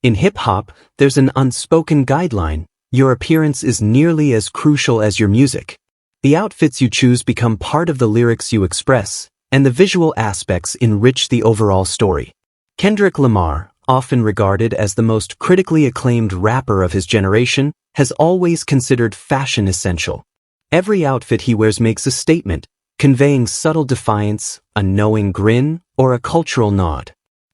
In hip-hop, there's an unspoken guideline: your appearance is nearly as crucial as your music. The outfits you choose become part of the lyrics you express, and the visual aspects enrich the overall story. Kendrick Lamar, often regarded as the most critically acclaimed rapper of his generation, has always considered fashion essential. Every outfit he wears makes a statement, conveying subtle defiance, a knowing grin, or a cultural nod.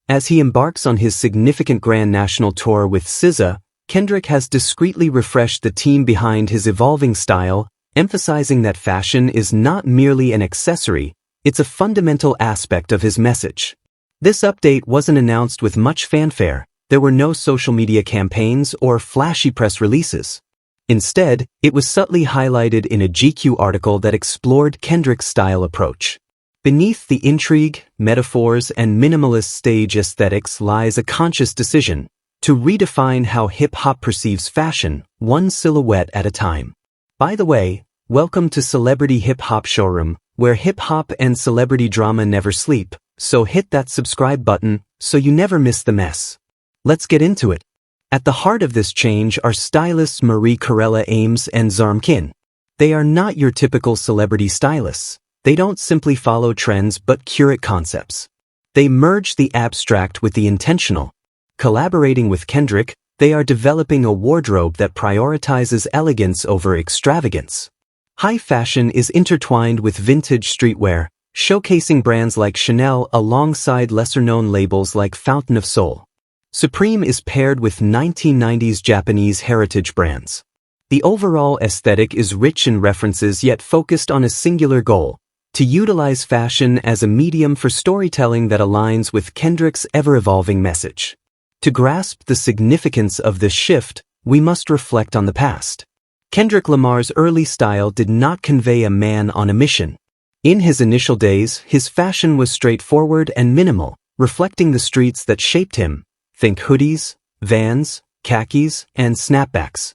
As he embarks on his significant grand national tour with SZA, Kendrick has discreetly refreshed the team behind his evolving style, emphasizing that fashion is not merely an accessory, it's a fundamental aspect of his message. This update wasn't announced with much fanfare. There were no social media campaigns or flashy press releases. Instead, it was subtly highlighted in a GQ article that explored Kendrick's style approach. Beneath the intrigue, metaphors, and minimalist stage aesthetics lies a conscious decision to redefine how hip-hop perceives fashion, one silhouette at a time. By the way, welcome to Celebrity Hip-Hop Showroom, where hip-hop and celebrity drama never sleep, so hit that subscribe button so you never miss the mess. Let's get into it. At the heart of this change are stylists Carella, Ames, and Zara Mkin. They are not your typical celebrity stylists. They don't simply follow trends but curate concepts. They merge the abstract with the intentional. Collaborating with Kendrick, they are developing a wardrobe that prioritizes elegance over extravagance. High fashion is intertwined with vintage streetwear, showcasing brands like Chanel alongside lesser-known labels like Fountain of Soul. Supreme is paired with 1990s Japanese heritage brands. The overall aesthetic is rich in references yet focused on a singular goal: to utilize fashion as a medium for storytelling that aligns with Kendrick's ever-evolving message. To grasp the significance of this shift, we must reflect on the past. Kendrick Lamar's early style did not convey a man on a mission. In his initial days, his fashion was straightforward and minimal, reflecting the streets that shaped him. Think hoodies, Vans, khakis, and snapbacks.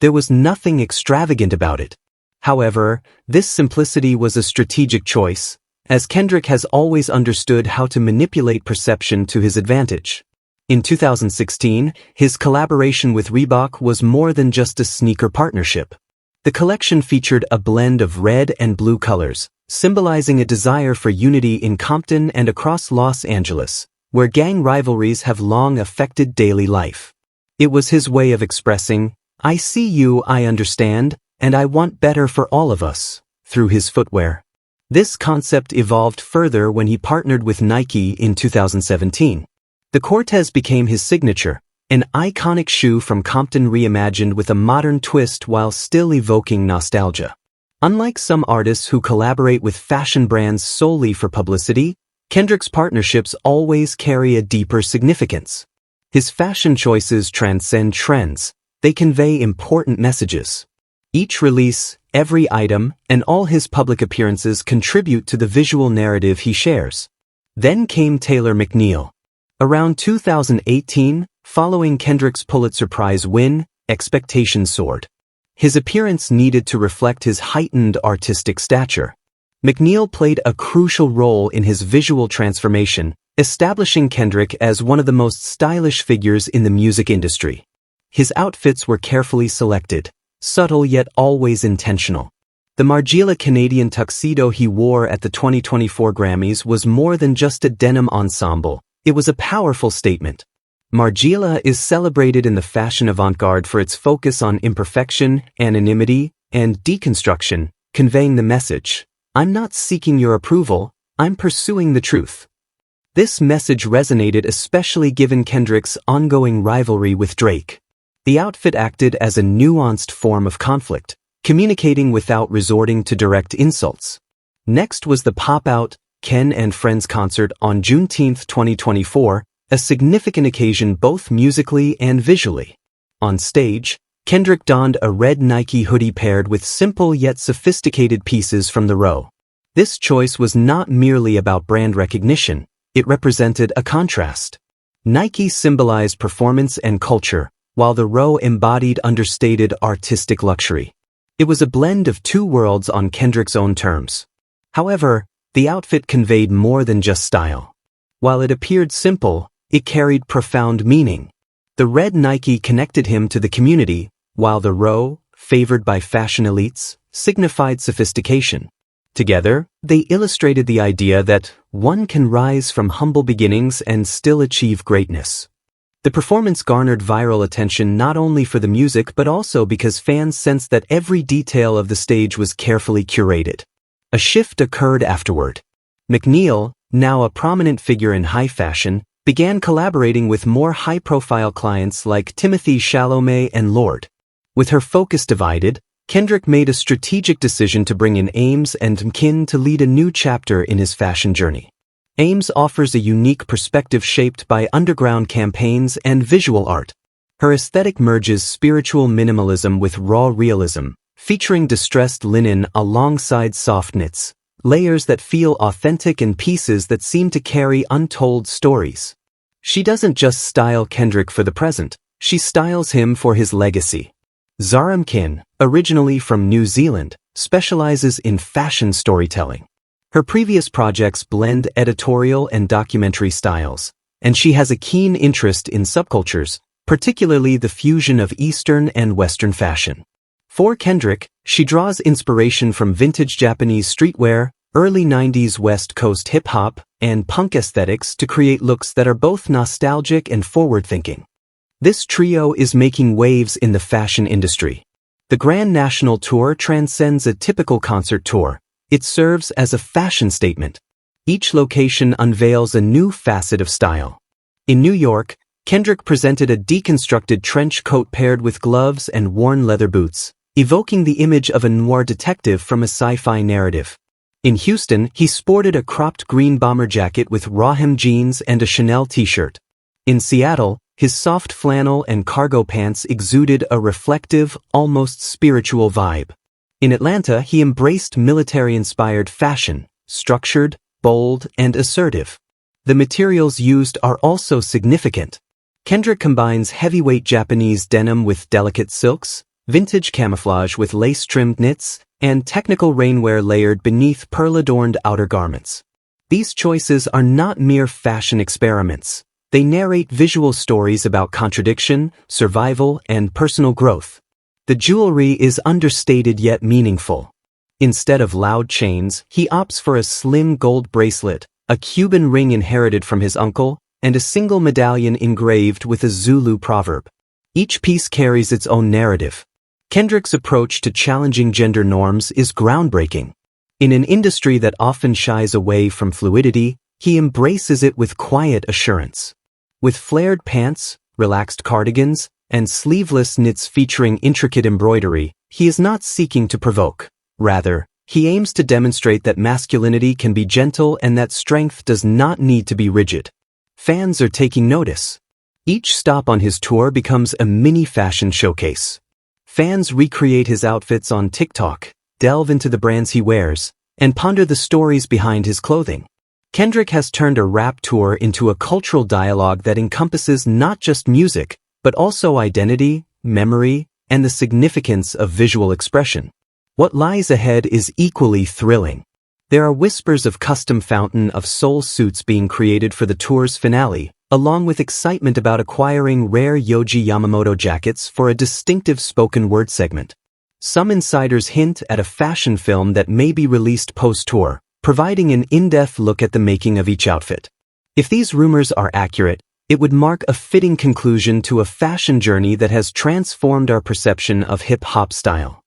There was nothing extravagant about it. However, this simplicity was a strategic choice, as Kendrick has always understood how to manipulate perception to his advantage. In 2016, his collaboration with Reebok was more than just a sneaker partnership. The collection featured a blend of red and blue colors, symbolizing a desire for unity in Compton and across Los Angeles, where gang rivalries have long affected daily life. It was his way of expressing, "I see you, I understand, and I want better for all of us," through his footwear. This concept evolved further when he partnered with Nike in 2017. The Cortez became his signature, an iconic shoe from Compton reimagined with a modern twist while still evoking nostalgia. Unlike some artists who collaborate with fashion brands solely for publicity, Kendrick's partnerships always carry a deeper significance. His fashion choices transcend trends. They convey important messages. Each release, every item, and all his public appearances contribute to the visual narrative he shares. Then came Taylor McNeil. Around 2018, following Kendrick's Pulitzer Prize win, expectations soared. His appearance needed to reflect his heightened artistic stature. McNeil played a crucial role in his visual transformation, establishing Kendrick as one of the most stylish figures in the music industry. His outfits were carefully selected, subtle yet always intentional. The Margiela Canadian tuxedo he wore at the 2024 Grammys was more than just a denim ensemble. It was a powerful statement. Margiela is celebrated in the fashion avant-garde for its focus on imperfection, anonymity, and deconstruction, conveying the message, "I'm not seeking your approval, I'm pursuing the truth." This message resonated especially given Kendrick's ongoing rivalry with Drake. The outfit acted as a nuanced form of conflict, communicating without resorting to direct insults. Next was the pop-out Ken and Friends concert on Juneteenth 2024, a significant occasion both musically and visually. On stage, Kendrick donned a red Nike hoodie paired with simple yet sophisticated pieces from the Row. This choice was not merely about brand recognition, it represented a contrast. Nike symbolized performance and culture, while the Row embodied understated artistic luxury. It was a blend of two worlds on Kendrick's own terms. However, the outfit conveyed more than just style. While it appeared simple, it carried profound meaning. The red Nike connected him to the community, while the row, favored by fashion elites, signified sophistication. Together, they illustrated the idea that one can rise from humble beginnings and still achieve greatness. The performance garnered viral attention not only for the music but also because fans sensed that every detail of the stage was carefully curated. A shift occurred afterward. Mkin, now a prominent figure in high fashion, began collaborating with more high-profile clients like Timothée Chalamet and Lorde. With her focus divided, Kendrick made a strategic decision to bring in Ames and Mkin to lead a new chapter in his fashion journey. Ames offers a unique perspective shaped by underground campaigns and visual art. Her aesthetic merges spiritual minimalism with raw realism, featuring distressed linen alongside soft knits, layers that feel authentic and pieces that seem to carry untold stories. She doesn't just style Kendrick for the present, she styles him for his legacy. Zara Mkin, originally from New Zealand, specializes in fashion storytelling. Her previous projects blend editorial and documentary styles, and she has a keen interest in subcultures, particularly the fusion of Eastern and Western fashion. For Kendrick, she draws inspiration from vintage Japanese streetwear, early 90s West Coast hip-hop, and punk aesthetics to create looks that are both nostalgic and forward-thinking. This trio is making waves in the fashion industry. The Grand National Tour transcends a typical concert tour. It serves as a fashion statement. Each location unveils a new facet of style. In New York, Kendrick presented a deconstructed trench coat paired with gloves and worn leather boots, evoking the image of a noir detective from a sci-fi narrative. In Houston, he sported a cropped green bomber jacket with raw hem jeans and a Chanel t-shirt. In Seattle, his soft flannel and cargo pants exuded a reflective, almost spiritual vibe. In Atlanta, he embraced military-inspired fashion, structured, bold, and assertive. The materials used are also significant. Kendrick combines heavyweight Japanese denim with delicate silks, vintage camouflage with lace-trimmed knits, and technical rainwear layered beneath pearl-adorned outer garments. These choices are not mere fashion experiments. They narrate visual stories about contradiction, survival, and personal growth. The jewelry is understated yet meaningful. Instead of loud chains, he opts for a slim gold bracelet, a Cuban ring inherited from his uncle, and a single medallion engraved with a Zulu proverb. Each piece carries its own narrative. Kendrick's approach to challenging gender norms is groundbreaking. In an industry that often shies away from fluidity, he embraces it with quiet assurance. With flared pants, relaxed cardigans, and sleeveless knits featuring intricate embroidery, he is not seeking to provoke. Rather, he aims to demonstrate that masculinity can be gentle and that strength does not need to be rigid. Fans are taking notice. Each stop on his tour becomes a mini fashion showcase. Fans recreate his outfits on TikTok, delve into the brands he wears, and ponder the stories behind his clothing. Kendrick has turned a rap tour into a cultural dialogue that encompasses not just music, but also identity, memory, and the significance of visual expression. What lies ahead is equally thrilling. There are whispers of custom Fountain of Soul suits being created for the tour's finale, along with excitement about acquiring rare Yohji Yamamoto jackets for a distinctive spoken word segment. Some insiders hint at a fashion film that may be released post-tour, providing an in-depth look at the making of each outfit. If these rumors are accurate, it would mark a fitting conclusion to a fashion journey that has transformed our perception of hip-hop style.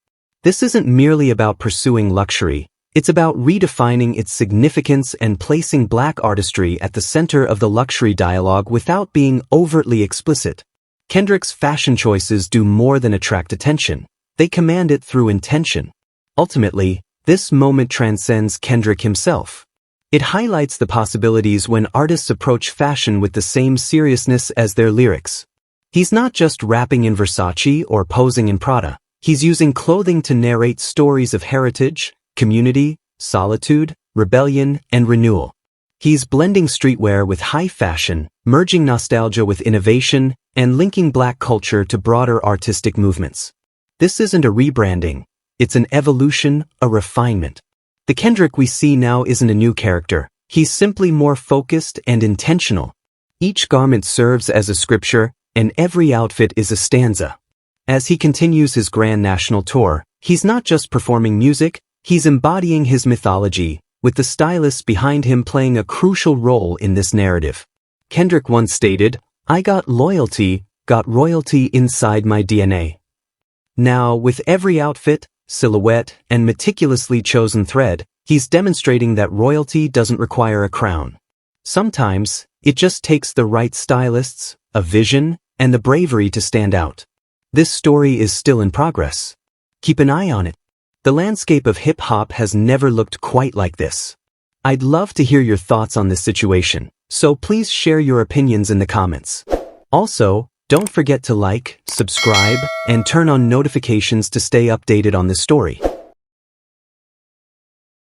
This isn't merely about pursuing luxury, it's about redefining its significance and placing Black artistry at the center of the luxury dialogue without being overtly explicit. Kendrick's fashion choices do more than attract attention, they command it through intention. Ultimately, this moment transcends Kendrick himself. It highlights the possibilities when artists approach fashion with the same seriousness as their lyrics. He's not just rapping in Versace or posing in Prada. He's using clothing to narrate stories of heritage, community, solitude, rebellion, and renewal. He's blending streetwear with high fashion, merging nostalgia with innovation, and linking Black culture to broader artistic movements. This isn't a rebranding. It's an evolution, a refinement. The Kendrick we see now isn't a new character. He's simply more focused and intentional. Each garment serves as a scripture, and every outfit is a stanza. As he continues his grand national tour, he's not just performing music, he's embodying his mythology, with the stylists behind him playing a crucial role in this narrative. Kendrick once stated, "I got royalty inside my DNA." Now, with every outfit, silhouette, and meticulously chosen thread, he's demonstrating that royalty doesn't require a crown. Sometimes, it just takes the right stylists, a vision, and the bravery to stand out. This story is still in progress. Keep an eye on it. The landscape of hip-hop has never looked quite like this. I'd love to hear your thoughts on this situation, so please share your opinions in the comments. Also, don't forget to like, subscribe, and turn on notifications to stay updated on this story.